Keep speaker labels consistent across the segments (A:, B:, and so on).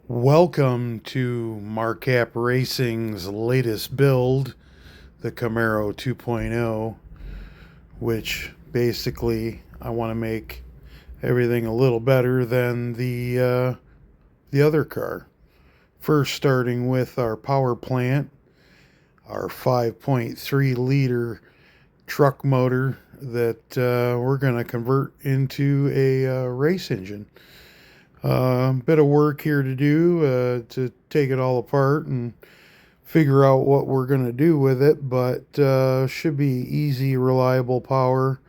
A: Welcome to Markup Racing's latest build, the Camaro 2.0, which basically I want to make everything a little better than the other car. First, starting with our power plant, our 5.3 liter truck motor that we're going to convert into a race engine. Bit of work here to do to take it all apart and figure out what we're going to do with it, but should be easy, reliable power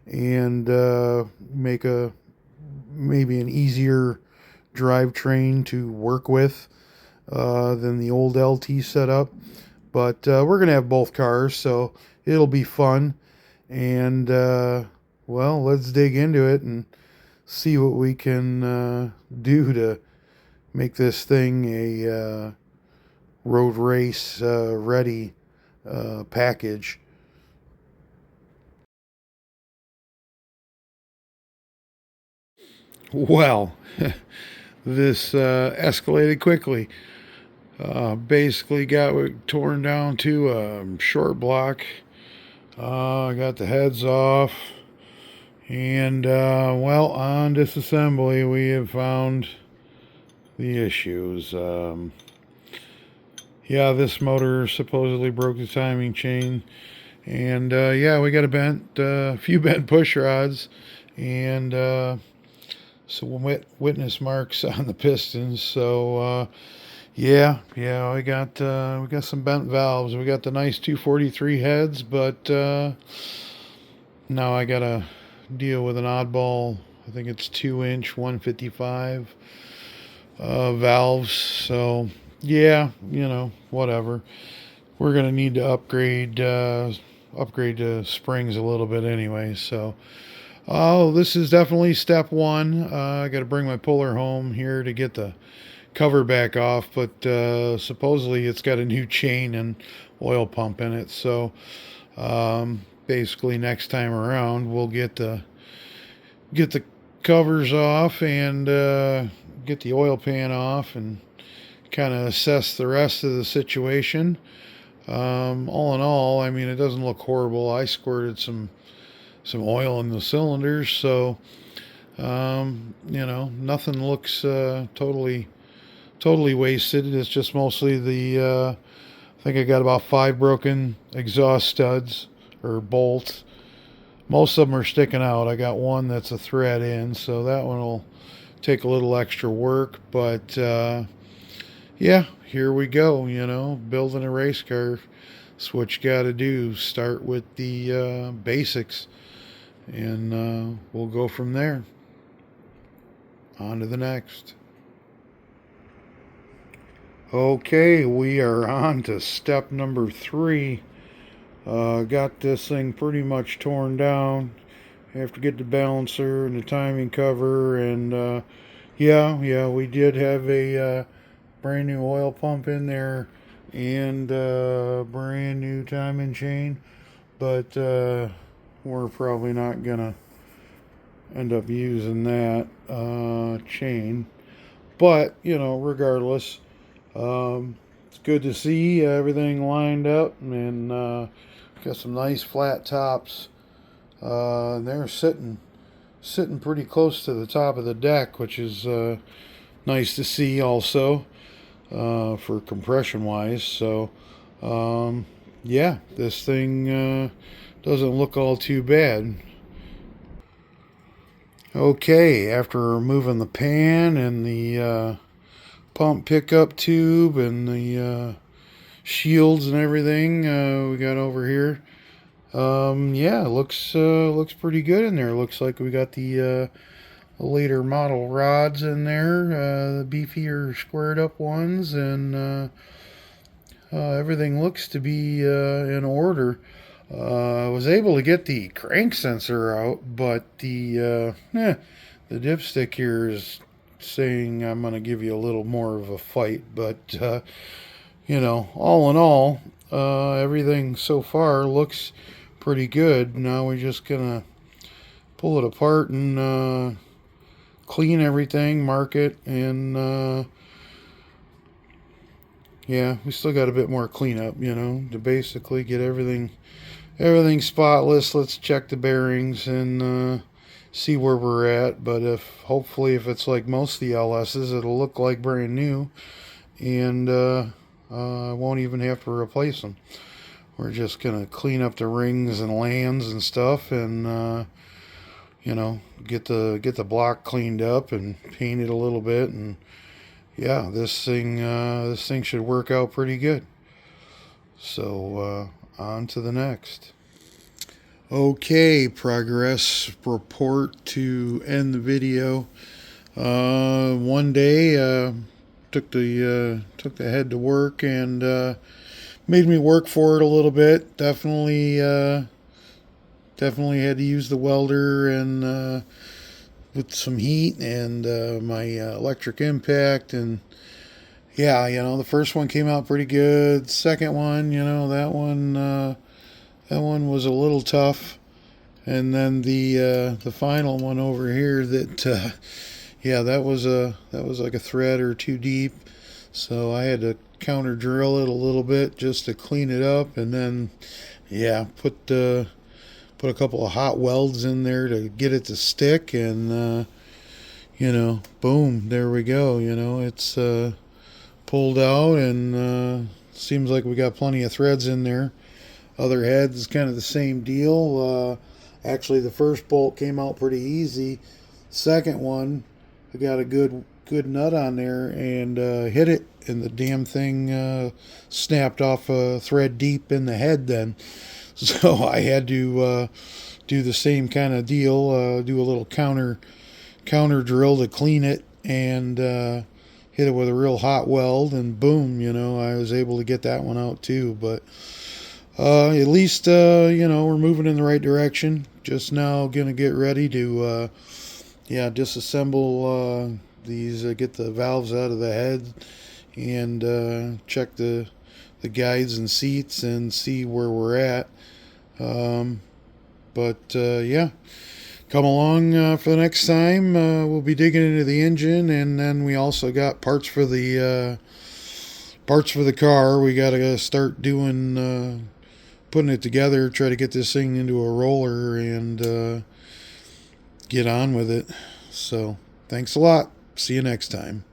A: and make a maybe an easier drivetrain to work with than the old LT setup. But we're going to have both cars, so it'll be fun. And well, let's dig into it and see what we can do to make this thing a road race ready package. Well, this escalated quickly. Basically got torn down to a short block. Got the heads off. And, well, on disassembly, we have found the issues. Yeah, this motor supposedly broke the timing chain. And, yeah, we got a few bent push rods. And, some witness marks on the pistons. So, yeah, we got some bent valves. We got the nice 243 heads, but, now I gotta deal with an oddball. I think it's 2-inch 155 valves. So yeah, whatever. We're gonna need to upgrade the springs a little bit anyway. So this is definitely step one. I got to bring my puller home here to get the cover back off, but supposedly it's got a new chain and oil pump in it. So basically next time around we'll get the covers off and get the oil pan off and kind of assess the rest of the situation. All in all, I mean, it doesn't look horrible. I squirted some oil in the cylinders, so nothing looks totally wasted. It's just mostly I think I got about 5 broken exhaust studs or bolts. Most of them are sticking out. I got one that's a thread in, so that one will take a little extra work. But yeah, here we go. Building a race car. That's what you got to do. Start with the basics, and we'll go from there. On to the next. Okay, we are on to step number 3. Got this thing pretty much torn down. Have to get the balancer and the timing cover, and yeah, we did have a brand new oil pump in there and brand new timing chain, but we're probably not gonna end up using that chain. But regardless, it's good to see everything lined up, and got some nice flat tops. They're sitting pretty close to the top of the deck, which is nice to see also for compression wise. So yeah, this thing doesn't look all too bad. Okay, after removing the pan and the pump pickup tube and the shields and everything we got over here, yeah, looks pretty good in there. Looks like we got the later model rods in there, the beefier squared up ones, and everything looks to be in order. I was able to get the crank sensor out, but the dipstick here is saying I'm going to give you a little more of a fight. But all in all, everything so far looks pretty good. Now we're just gonna pull it apart and clean everything, mark it, and yeah, we still got a bit more cleanup, you know, to basically get everything spotless. Let's check the bearings and see where we're at. But hopefully if it's like most of the LSs, it'll look like brand new, and I won't even have to replace them. We're just gonna clean up the rings and lands and stuff, and you know, get the block cleaned up and paint it a little bit, and yeah, this thing should work out pretty good. So on to the next. Okay, progress report to end the video. One day, took the head to work, and made me work for it a little bit. Definitely had to use the welder and with some heat and my electric impact, and yeah, you know, the first one came out pretty good. Second one, you know, that one was a little tough, and then the final one over here, yeah, that was like a thread or two deep, so I had to counter drill it a little bit just to clean it up, and then yeah, put a couple of hot welds in there to get it to stick, and you know, boom, there we go. You know, it's pulled out, and seems like we got plenty of threads in there. Other heads is kind of the same deal. Actually, the first bolt came out pretty easy. Second one, I got a good nut on there and hit it, and the damn thing snapped off a thread deep in the head then. So I had to do the same kind of deal, do a little counter drill to clean it, and hit it with a real hot weld, and boom, you know, I was able to get that one out too. But at least you know, we're moving in the right direction. Just now gonna get ready to yeah, disassemble these, get the valves out of the head, and check the guides and seats and see where we're at. But yeah, come along for the next time. We'll be digging into the engine, and then we also got parts for the car. We got to start doing putting it together. Try to get this thing into a roller and get on with it. So thanks a lot. See you next time.